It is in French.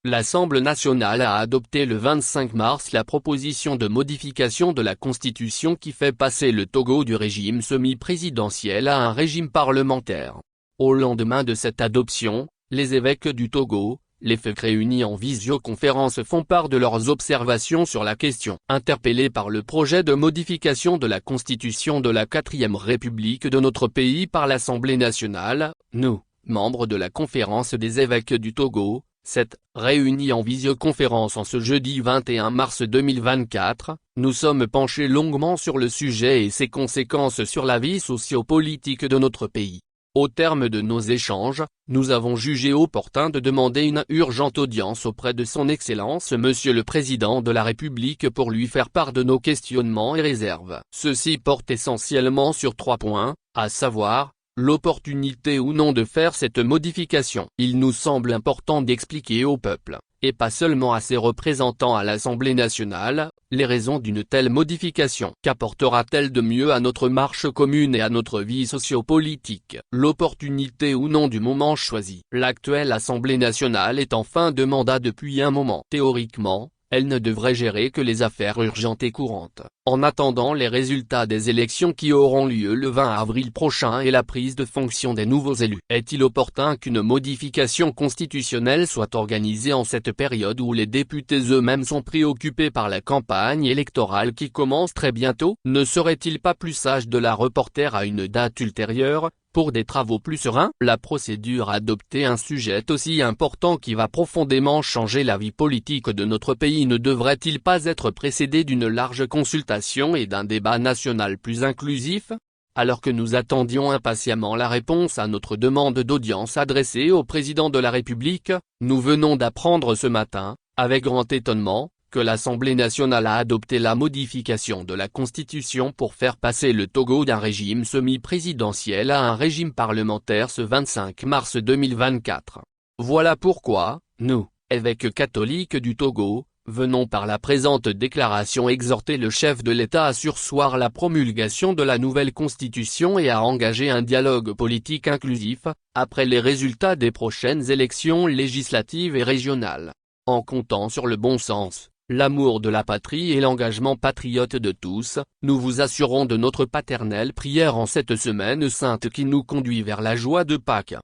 L'Assemblée nationale a adopté le 25 mars la proposition de modification de la Constitution qui fait passer le Togo du régime semi-présidentiel à un régime parlementaire. Au lendemain de cette adoption, les évêques du Togo, l'évêques réunis en visioconférence font part de leurs observations sur la question. Interpellés par le projet de modification de la Constitution de la 4e République de notre pays par l'Assemblée nationale, nous, membres de la Conférence des évêques du Togo, réunis en visioconférence en ce jeudi 21 mars 2024, nous sommes penchés longuement sur le sujet et ses conséquences sur la vie socio-politique de notre pays. Au terme de nos échanges, nous avons jugé opportun de demander une urgente audience auprès de son Excellence Monsieur le Président de la République pour lui faire part de nos questionnements et réserves. Ceux-ci portent essentiellement sur 3 points, à savoir, l'opportunité ou non de faire cette modification. Il nous semble important d'expliquer au peuple, et pas seulement à ses représentants à l'Assemblée nationale, les raisons d'une telle modification. Qu'apportera-t-elle de mieux à notre marche commune et à notre vie socio-politique? L'opportunité ou non du moment choisi. L'actuelle Assemblée nationale est en fin de mandat depuis un moment. Théoriquement, elle ne devrait gérer que les affaires urgentes et courantes. En attendant les résultats des élections qui auront lieu le 20 avril prochain et la prise de fonction des nouveaux élus, est-il opportun qu'une modification constitutionnelle soit organisée en cette période où les députés eux-mêmes sont préoccupés par la campagne électorale qui commence très bientôt? Ne serait-il pas plus sage de la reporter à une date ultérieure, pour des travaux plus sereins? La procédure adoptée un sujet aussi important qui va profondément changer la vie politique de notre pays ne devrait-il pas être précédée d'une large consultation et d'un débat national plus inclusif? Alors que nous attendions impatiemment la réponse à notre demande d'audience adressée au président de la République, nous venons d'apprendre ce matin, avec grand étonnement, que l'Assemblée nationale a adopté la modification de la Constitution pour faire passer le Togo d'un régime semi-présidentiel à un régime parlementaire ce 25 mars 2024. Voilà pourquoi, nous, évêques catholiques du Togo, venons par la présente déclaration exhorter le chef de l'État à surseoir la promulgation de la nouvelle Constitution et à engager un dialogue politique inclusif, après les résultats des prochaines élections législatives et régionales. En comptant sur le bon sens, l'amour de la patrie et l'engagement patriote de tous, nous vous assurons de notre paternelle prière en cette semaine sainte qui nous conduit vers la joie de Pâques.